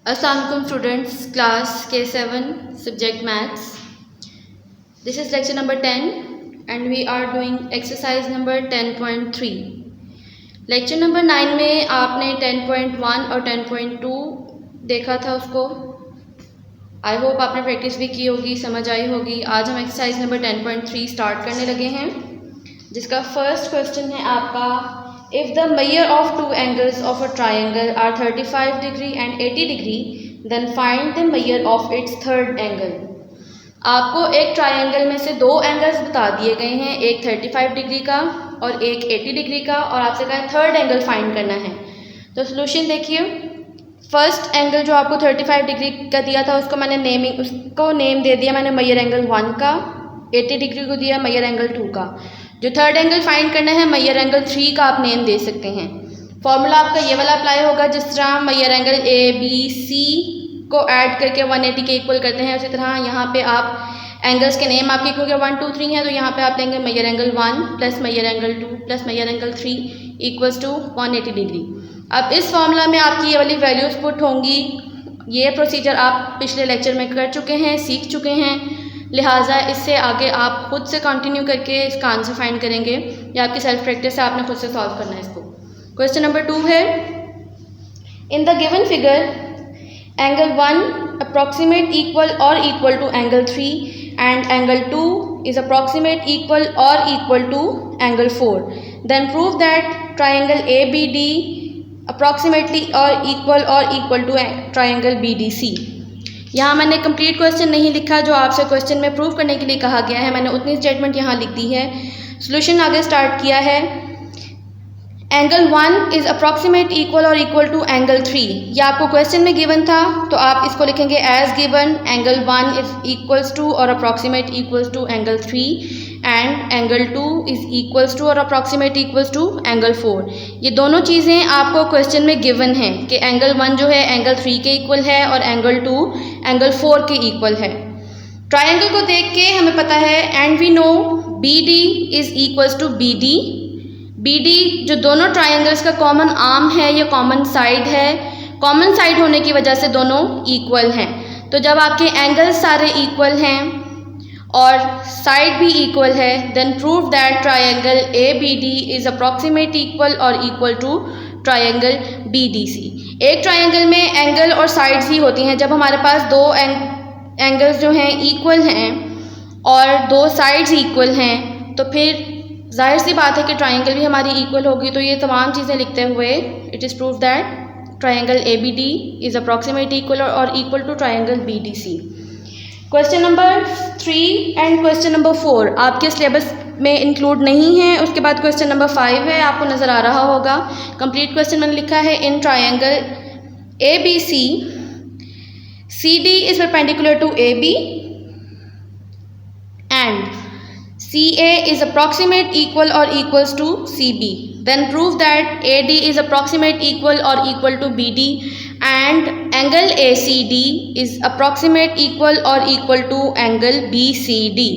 Assalamualaikum students, class K7 subject maths. This is lecture number 10 and we are doing exercise number 10.3. Lecture number 9 में आपने 10.1 और 10.2 देखा था उसको। आई होप आपने प्रैक्टिस भी की होगी, समझ आई होगी। आज हम एक्सरसाइज नंबर 10.3 स्टार्ट करने लगे हैं, जिसका फर्स्ट क्वेश्चन है आपका, if the measure of two angles of a triangle are 35 degree and 80 degree, then find the measure of its third angle. आपको एक ट्रायंगल में से दो एंगल्स बता दिए गए हैं, एक 35 डिग्री का और एक 80 डिग्री का, और आपसे कहा है थर्ड एंगल फाइंड करना है। तो सोल्यूशन देखिए, फर्स्ट एंगल जो आपको 35 डिग्री का दिया था उसको नेम दे दिया मैंने मेजर एंगल 1 का, 80 डिग्री को दिया मेजर एंगल 2 का। जो थर्ड एंगल फाइंड करना है मेजर एंगल 3 का आप नेम दे सकते हैं। फॉर्मूला आपका ये वाला अप्लाई होगा, जिस तरह measure angle A B C को ऐड करके 180 के इक्वल करते हैं, उसी तरह यहाँ पे आप एंगल्स के नेम आपके क्योंकि 1 2 3 है, तो यहाँ पे आप लेंगे measure angle 1 plus measure angle 2 plus measure angle 3 equals to 180 degree. अब इस फॉर्मूला में आपकी ये वाली वैल्यूज़ पुट होंगी। ये प्रोसीजर आप पिछले लेक्चर में कर चुके हैं, सीख चुके हैं, लिहाजा इससे आगे आप खुद से कंटिन्यू करके इसका आंसर फाइंड करेंगे, या आपकी सेल्फ प्रैक्टिस है, आपने खुद से सॉल्व करना है इसको। क्वेश्चन नंबर 2 है, in the given figure angle 1 approximate equal और equal to angle 3 and angle 2 is approximate equal और equal to angle 4, then prove that triangle A B D approximately और equal to triangle B D C. यहाँ मैंने complete question नहीं लिखा, जो आपसे question में प्रूव करने के लिए कहा गया है, मैंने उतनी स्टेटमेंट यहाँ लिख दी है। सॉल्यूशन आगे स्टार्ट किया है। एंगल 1 इज़ अप्रॉक्सीमेट इक्वल और इक्वल टू एंगल 3, ये आपको क्वेश्चन में गिवन था, तो आप इसको लिखेंगे as given. Angle 1 is equals to और approximate equals to angle 3 and angle 2 is equals to और अप्रॉक्सीमेट इक्वल्स टू एंगल 4। ये दोनों चीज़ें आपको क्वेश्चन में गिवन हैं कि एंगल 1 जो है एंगल 3 के इक्वल है और एंगल 2 एंगल 4 के इक्वल है। ट्राइंगल को देख के हमें पता है, and we know B D is equals to B D. B D जो दोनों ट्राइंगल्स का कॉमन आर्म है, ये कॉमन साइड है, कॉमन साइड होने की वजह से दोनों इक्वल हैं। तो जब आपके एंगल्स सारे इक्वल हैं और साइड भी इक्वल है, then prove that triangle A B D is approximate equal और equal to triangle B D C. एक ट्रायंगल में एंगल और साइड्स ही होती हैं। जब हमारे पास दो एंगल्स जो हैं इक्वल हैं और दो साइड्स इक्वल हैं, तो फिर जाहिर सी बात है कि ट्रायंगल भी हमारी इक्वल होगी। तो ये तमाम चीज़ें लिखते हुए it is prove that triangle A B D is approximate equal और equal to triangle B D C. Question number 3 and question number 4 आपके सिलेबस में इंक्लूड नहीं है। उसके बाद क्वेश्चन नंबर 5 है, आपको नज़र आ रहा होगा। कंप्लीट क्वेश्चन मैंने लिखा है, in triangle A B C D is perpendicular to A B and C A is approximate equal और equals to C B, then prove that A D is approximate equal और equal to B D and angle A C D is approximate equal और equal to angle B C D.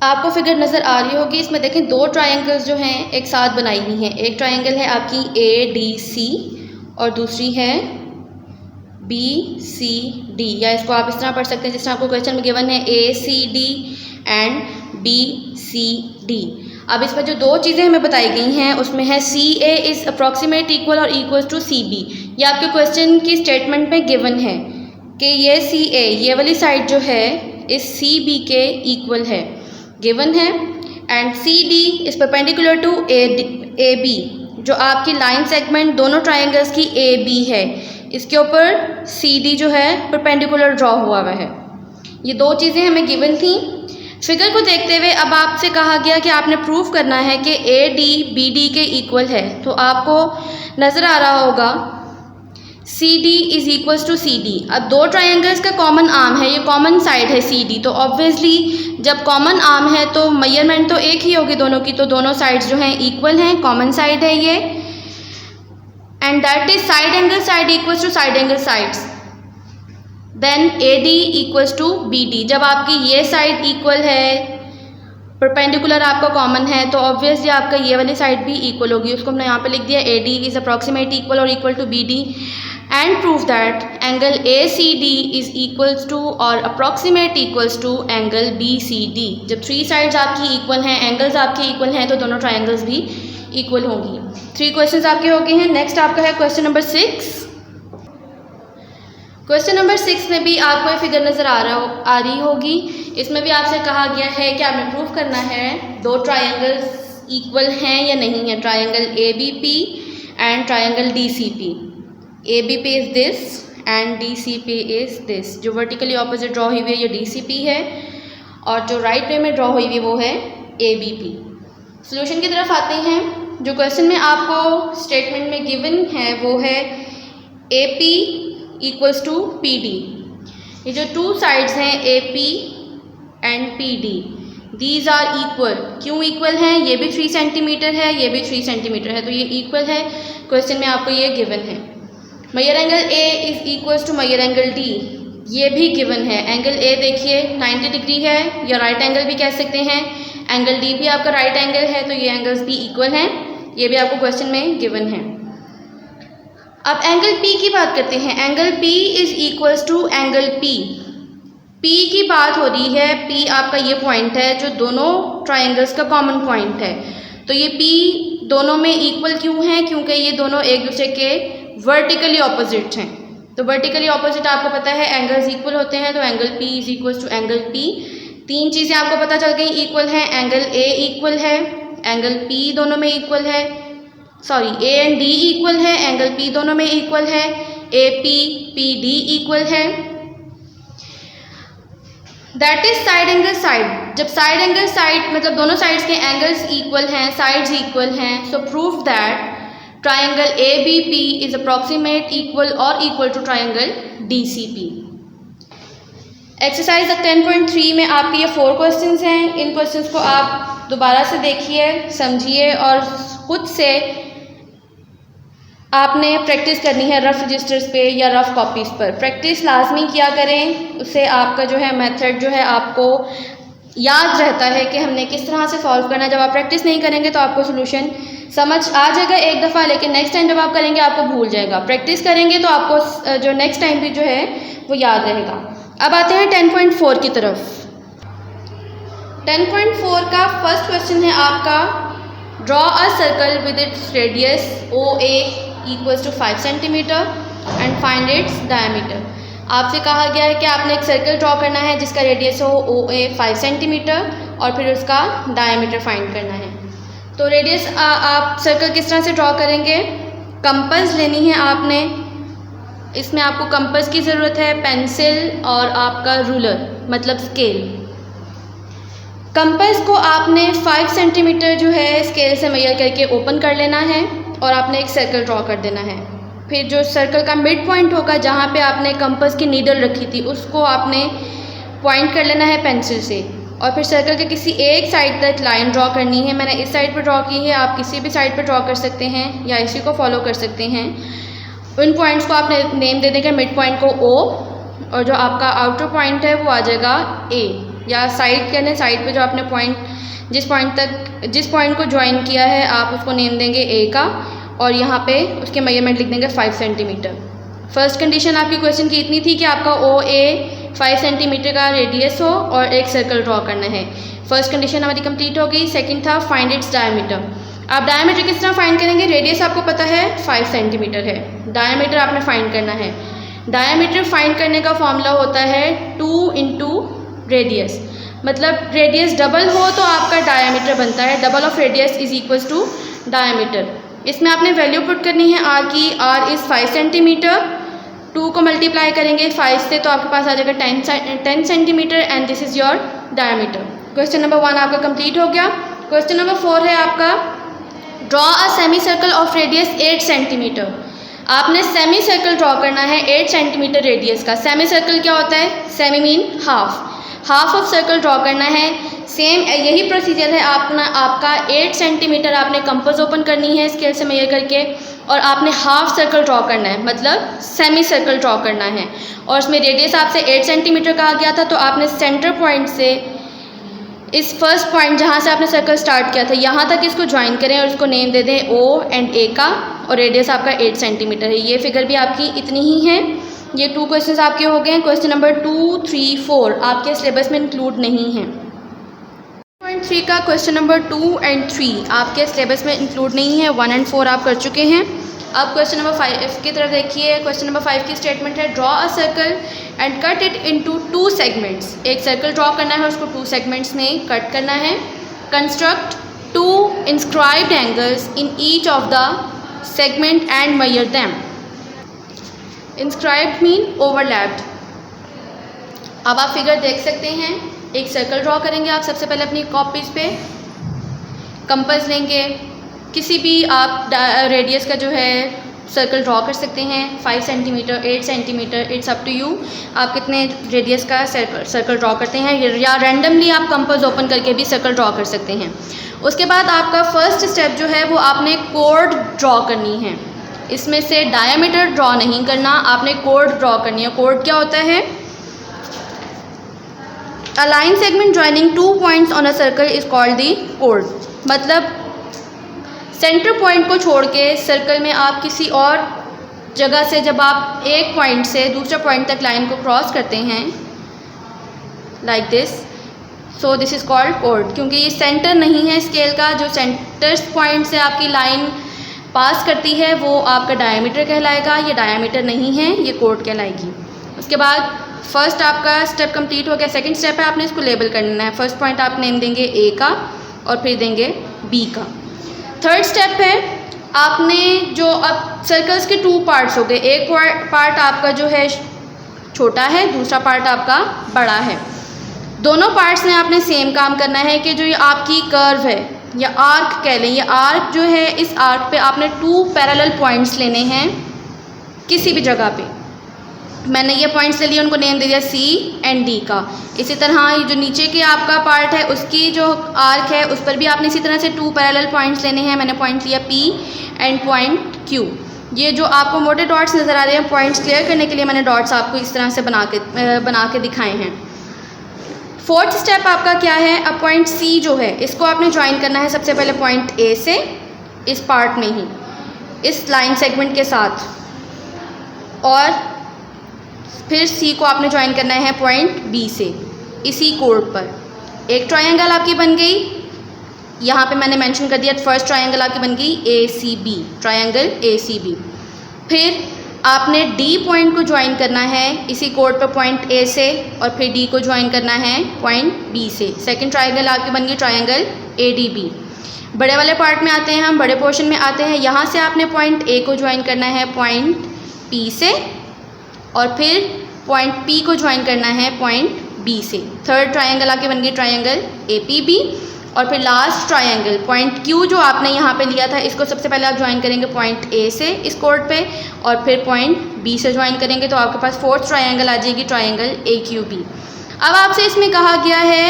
आपको figure नज़र आ रही होगी, इसमें देखें दो ट्रायंगल्स जो हैं एक साथ बनाई हुई हैं। एक ट्रायंगल है आपकी ए डी सी और दूसरी है बी सी डी, या इसको आप इस तरह पढ़ सकते हैं जिस तरह आपको क्वेश्चन में गिवन है A C D and B C D. अब इसमें जो दो चीज़ें हमें बताई गई हैं उसमें है सी ए इज़ अप्रॉक्सीमेट इक्वल और इक्वल्स टू सी बी। ये आपके क्वेश्चन की स्टेटमेंट में गिवन है कि ये सी ए, ये वाली साइड जो है इस सी बी के इक्वल है, गिवन है। And C D is perpendicular to A B, जो आपकी लाइन सेगमेंट दोनों ट्राइंगल्स की ए बी है, इसके ऊपर सी डी जो है परपेंडिकुलर ड्रॉ हुआ है। ये दो चीज़ें हमें गिवन थी। फिगर को देखते हुए अब आपसे कहा गया कि आपने प्रूफ करना है कि ए डी बी डी के इक्वल है। तो आपको नज़र आ रहा होगा C D is equals to C D. अब दो ट्राइंगल्स का कॉमन आर्म है, ये कॉमन साइड है सी डी, तो ऑब्वियसली जब कॉमन आर्म है तो मेजरमेंट तो एक ही होगी दोनों की, तो दोनों साइड्स जो हैं इक्वल हैं, कॉमन साइड है ये। And that is side angle side equals to side angle sides, then A D equals to B D. जब आपकी ये साइड इक्वल है परपेंडिकुलर आपका कॉमन है, तो ऑब्वियसली आपका ये वाली साइड भी इक्वल होगी। उसको हमने यहाँ पे लिख दिया AD इज अप्रॉक्सीमेट इक्वल और equal to BD and prove that angle ACD is equals to और approximate equals to angle BCD। जब 3 साइड्स आपकी इक्वल हैं, एंगल्स आपके इक्वल हैं, तो दोनों ट्राइंगल्स भी इक्वल होंगी। 3 क्वेश्चंस आपके हो गए हैं। नेक्स्ट आपका है क्वेश्चन नंबर 6। क्वेश्चन नंबर 6 में भी आपको ये फिगर नज़र आ रही होगी। इसमें भी आपसे कहा गया है कि आपने प्रूव करना है 2 ट्राइंगल्स इक्वल हैं या नहीं है। Triangle ABP and triangle DCP। ABP is this and DCP is this. जो वर्टिकली ऑपोजिट ड्रॉ हुई हुई है ये DCP है और जो राइट वे में ड्रॉ हुई हुई वो है ABP। सोल्यूशन की तरफ आते हैं। जो क्वेश्चन में आपको स्टेटमेंट में गिवन है वो है AP इक्वल्स टू PD। ये जो 2 साइड्स हैं AP and PD, these are equal. क्यों इक्वल हैं? ये भी 3 सेंटीमीटर है, ये भी 3 सेंटीमीटर है, तो ये इक्वल है। क्वेश्चन में आपको ये गिवन है। Measure angle A is equals to measure angle D, ये भी गिवन है। एंगल A देखिए 90 डिग्री है, या राइट एंगल भी कह सकते हैं। एंगल D भी आपका राइट एंगल है, तो ये एंगल्स भी इक्वल हैं। ये भी आपको क्वेश्चन में गिवन है। अब एंगल P की बात करते हैं। Angle P is equals to angle P। P की बात हो रही है। P आपका ये पॉइंट है जो दोनों ट्राइंगल्स का कॉमन पॉइंट है। तो ये P दोनों में इक्वल क्यों है? क्योंकि ये दोनों एक दूसरे के वर्टिकली ऑपोजिट हैं। तो वर्टिकली ऑपोजिट आपको पता है एंगल्स इक्वल होते हैं, तो angle P is equals to angle P। 3 चीज़ें आपको पता चल गई इक्वल हैं। एंगल A इक्वल है, एंगल P दोनों में इक्वल है, sorry A and D equal है, एंगल P दोनों में इक्वल है, AP PD इक्वल है। That is side angle side. जब साइड एंगल साइड मतलब दोनों साइड्स के एंगल्स इक्वल हैं, साइड्स इक्वल हैं, so prove that triangle ABP is approximate equal और equal to triangle DCP। Exercise 10.3 में आपके ये 4 क्वेश्चंस हैं। इन क्वेश्चंस को आप दोबारा से देखिए, समझिए और खुद से आपने प्रैक्टिस करनी है रफ़ रजिस्टर्स पे या रफ़ कॉपीज़ पर। प्रैक्टिस लाजमी किया करें, उससे आपका जो है मेथड जो है आपको याद रहता है कि हमने किस तरह से सॉल्व करना है। जब आप प्रैक्टिस नहीं करेंगे तो आपको सोल्यूशन समझ आ जाएगा एक दफ़ा, लेकिन नेक्स्ट टाइम जब आप करेंगे आपको भूल जाएगा। प्रैक्टिस करेंगे तो आपको जो नेक्स्ट टाइम भी जो है वो याद रहेगा। अब आते हैं 10.4 की तरफ। 10.4 का फर्स्ट क्वेश्चन है आपका, draw a circle with its radius OA equals to 5 centimetre and find its diameter. आपसे कहा गया है कि आपने एक सर्कल ड्रॉ करना है जिसका रेडियस हो OA 5 सेंटीमीटर और फिर उसका डायमीटर फाइंड करना है। तो रेडियस आप सर्कल किस तरह से ड्रॉ करेंगे? कंपास लेनी है आपने। इसमें आपको कंपास की ज़रूरत है, पेंसिल और आपका रूलर मतलब स्केल। कंपास को आपने 5 सेंटीमीटर जो है स्केल से मेजर करके ओपन कर लेना है और आपने एक सर्कल ड्रॉ कर देना है। फिर जो सर्कल का मिड पॉइंट होगा जहाँ पे आपने कंपास की नीडल रखी थी उसको आपने पॉइंट कर लेना है पेंसिल से, और फिर सर्कल के किसी एक साइड तक लाइन ड्रॉ करनी है। मैंने इस साइड पर ड्रॉ की है, आप किसी भी साइड पर ड्रॉ कर सकते हैं या इसी को फॉलो कर सकते हैं। उन पॉइंट्स को आपने नेम दे देंगे, मिड पॉइंट को O और जो आपका आउटर पॉइंट है वो आ जाएगा A, या साइड कहने साइड पे जो आपने पॉइंट जिस पॉइंट को ज्वाइन किया है आप उसको नेम देंगे A का, और यहाँ पे उसके मेजरमेंट लिख देंगे 5 सेंटीमीटर। फर्स्ट कंडीशन आपकी क्वेश्चन की इतनी थी कि आपका OA 5 सेंटीमीटर का रेडियस हो और एक सर्कल ड्रॉ करना है। फर्स्ट कंडीशन हमारी कंप्लीट हो गई। सेकंड था फाइंड इट्स डायमीटर। आप डायमीटर किस तरह फाइंड करेंगे? रेडियस आपको पता है 5 सेंटीमीटर है, डायमीटर आपने फाइंड करना है। डायमीटर फाइंड करने का फॉर्मूला होता है 2 इंटू रेडियस, मतलब रेडियस डबल हो तो आपका डायमीटर बनता है। Double of radius is equals to diameter. इसमें आपने वैल्यू पुट करनी है R की। R is 5 centimetre. 2 को मल्टीप्लाई करेंगे 5 से तो आपके पास आ जाएगा 10 centimetre and this is your diameter. Question number 1 आपका कंप्लीट हो गया। क्वेश्चन नंबर 4 है आपका, draw a semi circle of radius 8 centimetre. आपने सेमी सर्कल ड्रॉ करना है 8 सेंटीमीटर रेडियस का। सेमी सर्कल क्या होता है? Semi mean half of circle draw करना है। सेम यही प्रोसीजर है आपका 8 सेंटीमीटर आपने कंपास ओपन करनी है स्केल से मेजर करके, और आपने हाफ सर्कल ड्रॉ करना है मतलब सेमी सर्कल ड्रॉ करना है, और उसमें रेडियस आपसे 8 सेंटीमीटर कहा गया था। तो आपने सेंटर पॉइंट से इस फर्स्ट पॉइंट जहाँ से आपने सर्कल स्टार्ट किया था यहाँ तक इसको ज्वाइन करें और इसको नेम दे दें O एंड A का, और रेडियस आपका 8 सेंटीमीटर है। ये फिगर भी आपकी इतनी ही है। ये 2 क्वेश्चंस आपके हो गए हैं। क्वेश्चन नंबर 2, 3, 4 आपके सिलेबस में इंक्लूड नहीं है। 3 का क्वेश्चन नंबर 2 एंड 3 आपके सिलेबस में इंक्लूड नहीं है। 1 एंड 4 आप कर चुके हैं। अब क्वेश्चन नंबर 5 की तरफ देखिए। क्वेश्चन नंबर 5 की स्टेटमेंट है, draw a circle and cut it into 2 segments. एक सर्कल ड्रॉ करना है, उसको 2 सेगमेंट्स में कट करना है। Construct 2 inscribed angles in each of the segment and measure them. Inscribed mean overlapped. अब आप फिगर देख सकते हैं। एक सर्कल ड्रॉ करेंगे आप सबसे पहले अपनी कॉपीज़ पे, कंपास लेंगे, किसी भी आप रेडियस का जो है सर्कल ड्रॉ कर सकते हैं। 5 centimetre, 8 centimetre, it's up to you, आप कितने रेडियस का सर्कल ड्रॉ करते हैं, या रैंडमली आप कंपास ओपन करके भी सर्कल ड्रॉ कर सकते हैं। उसके बाद आपका फर्स्ट स्टेप जो है वो आपने कोड ड्रॉ करनी है। इसमें से डायमीटर ड्रॉ नहीं करना, आपने कोड ड्रॉ करनी है। कोड क्या होता है? A line segment joining 2 points on a circle is called the code. मतलब सेंटर पॉइंट को छोड़ के सर्कल में आप किसी और जगह से जब आप एक पॉइंट से दूसरे पॉइंट तक लाइन को क्रॉस करते हैं like this, so this is called code. क्योंकि ये सेंटर नहीं है स्केल का, जो सेंटर पॉइंट से आपकी लाइन पास करती है वो आपका डायमीटर कहलाएगा। ये डायमीटर नहीं है, ये कोड कहलाएगी। उसके बाद फर्स्ट आपका स्टेप कंप्लीट हो गया। सेकंड स्टेप है आपने इसको लेबल करना है। फर्स्ट पॉइंट आप नेम देंगे ए का और फिर देंगे बी का। थर्ड स्टेप है आपने जो अब सर्कल्स के 2 पार्ट्स हो गए। एक पार्ट आपका जो है छोटा है, दूसरा पार्ट आपका बड़ा है। दोनों पार्ट्स में आपने सेम काम करना है कि जो ये आपकी कर्व है या आर्क कह लें, ये आर्क जो है, इस आर्क पे आपने 2 पैरेलल पॉइंट्स लेने हैं किसी भी जगह पे। मैंने ये पॉइंट्स ले लिए, उनको नेम दे दिया C एंड D का। इसी तरह ये जो नीचे के आपका पार्ट है उसकी जो आर्क है उस पर भी आपने इसी तरह से 2 पैरेलल पॉइंट्स लेने हैं। मैंने पॉइंट लिया P एंड पॉइंट Q। ये जो आपको मोटे डॉट्स नज़र आ रहे हैं, पॉइंट्स क्लियर करने के लिए मैंने डॉट्स आपको इस तरह से बना के दिखाए हैं। फोर्थ स्टेप आपका क्या है? अब पॉइंट C जो है इसको आपने ज्वाइन करना है सबसे पहले पॉइंट A से, इस पार्ट में ही, इस लाइन सेगमेंट के साथ, और फिर C को आपने ज्वाइन करना है पॉइंट B से, इसी कोड पर। एक ट्रायंगल आपकी बन गई, यहाँ पे मैंने मेंशन कर दिया फर्स्ट ट्रायंगल आपकी बन गई ACB, ट्रायंगल ACB। फिर आपने D पॉइंट को ज्वाइन करना है इसी कोड पर पॉइंट A से, और फिर D को ज्वाइन करना है पॉइंट B से। सेकंड ट्रायंगल आपकी बन गई ट्रायंगल ADB। बड़े वाले पार्ट में आते हैं हम, बड़े पोर्शन में आते हैं। यहाँ से आपने पॉइंट A को ज्वाइन करना है पॉइंट P से, और फिर पॉइंट P को ज्वाइन करना है पॉइंट B से। थर्ड ट्रायंगल आपकी बन गई ट्रायंगल APB। और फिर लास्ट ट्रायंगल पॉइंट Q जो आपने यहाँ पे लिया था, इसको सबसे पहले आप ज्वाइन करेंगे पॉइंट A से इस कोड पे, और फिर पॉइंट B से ज्वाइन करेंगे तो आपके पास फोर्थ ट्रायंगल आ जाएगी ट्रायंगल AQB। अब आपसे इसमें कहा गया है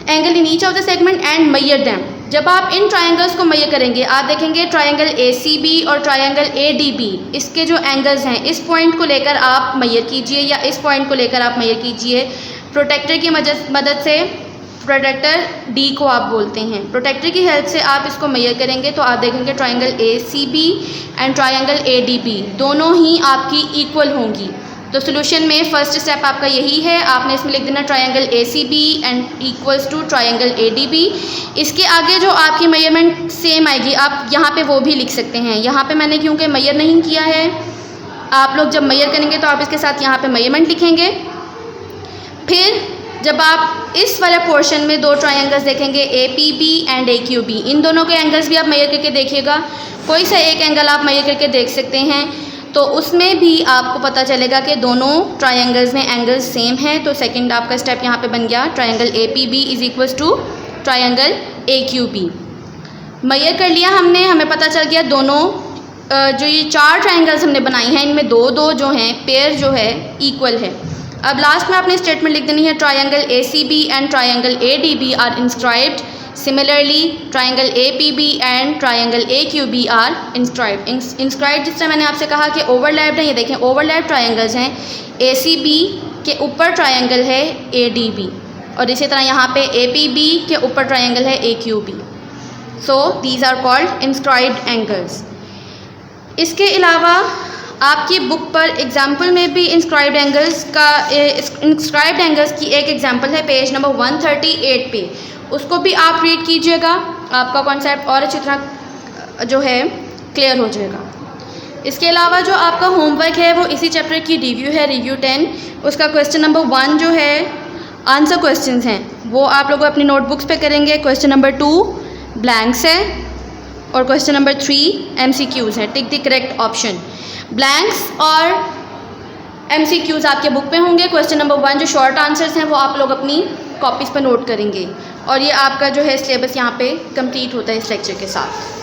angle in each of the segment and measure them. जब आप इन ट्रायंगल्स को मेजर करेंगे, आप देखेंगे ट्रायंगल ACB और ट्रायंगल ADB, इसके जो एंगल्स हैं, इस पॉइंट को लेकर आप मेजर कीजिए या इस पॉइंट को लेकर आप मेजर कीजिए। प्रोटेक्टर की मदद से, प्रोटेक्टर D को आप बोलते हैं, प्रोटेक्टर की हेल्प से आप इसको मेजर करेंगे तो आप देखेंगे triangle ACB and triangle ADB दोनों ही आपकी इक्वल होंगी। तो सोल्यूशन में फर्स्ट स्टेप आपका यही है, आपने इसमें लिख देना triangle ACB and equals to triangle ADB। इसके आगे जो आपकी मेजरमेंट सेम आएगी, आप यहाँ पे वो भी लिख सकते हैं। यहाँ पे मैंने क्योंकि मेजर नहीं किया है, आप लोग जब मेजर करेंगे तो आप इसके साथ यहाँ पे मेजरमेंट लिखेंगे। फिर जब आप इस वाले पोर्शन में 2 ट्रायंगल्स देखेंगे APB एंड AQB, इन दोनों के एंगल्स भी आप मेजर करके देखिएगा। कोई सा एक एंगल आप मेजर करके देख सकते हैं, तो उसमें भी आपको पता चलेगा कि दोनों ट्रायंगल्स में एंगल्स सेम हैं। तो सेकंड आपका स्टेप यहाँ पे बन गया triangle APB is equals to triangle AQB। Measure कर लिया हमने, हमें पता चल गया दोनों जो ये 4 ट्रायंगल्स हमने बनाई हैं इनमें 2-2 जो हैं पेयर जो है इक्वल है। अब लास्ट में आपने स्टेटमेंट लिख देनी है triangle ACB and triangle ADB are inscribed similarly, triangle APB and triangle AQB are inscribed. Inscribed जिस तरह मैंने आपसे कहा कि ओवरलैप्ड है, ये देखें ओवरलैप ट्रायंगल्स हैं। ACB के ऊपर ट्रायंगल है ADB और इसी तरह यहाँ पे APB के ऊपर ट्रायंगल है AQB। So these are called inscribed angles. इसके अलावा आपकी बुक पर एग्जाम्पल में भी इंस्क्राइब्ड एंगल्स की एक एग्जाम्पल है पेज नंबर 138 पे, उसको भी आप रीड कीजिएगा, आपका कॉन्सेप्ट और अच्छी तरह जो है क्लियर हो जाएगा। इसके अलावा जो आपका होमवर्क है वो इसी चैप्टर की रिव्यू है, रिव्यू 10। उसका क्वेश्चन नंबर 1 जो है आंसर क्वेश्चंस हैं वो आप लोग अपनी नोटबुक्स पे करेंगे। क्वेश्चन नंबर 2 ब्लैंक्स है और क्वेश्चन नंबर 3 MCQs हैं, tick the correct option. Blanks और MCQs आपके बुक पे होंगे। क्वेश्चन नंबर 1 जो शॉर्ट आंसर्स हैं वो आप लोग अपनी कॉपीज़ पर नोट करेंगे और ये आपका जो है सिलेबस यहाँ पे कंप्लीट होता है इस लेक्चर के साथ।